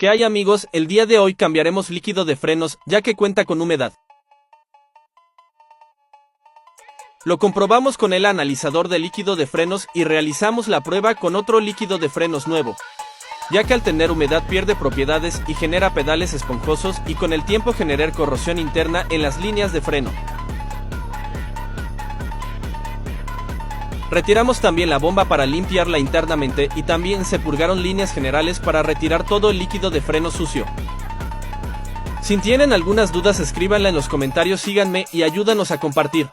¿Qué hay, amigos? El día de hoy cambiaremos líquido de frenos, ya que cuenta con humedad. Lo comprobamos con el analizador de líquido de frenos y realizamos la prueba con otro líquido de frenos nuevo, ya que al tener humedad pierde propiedades y genera pedales esponjosos y con el tiempo generar corrosión interna en las líneas de freno. Retiramos también la bomba para limpiarla internamente y también se purgaron líneas generales para retirar todo el líquido de freno sucio. Si tienen algunas dudas, escríbanla en los comentarios, síganme y ayúdanos a compartir.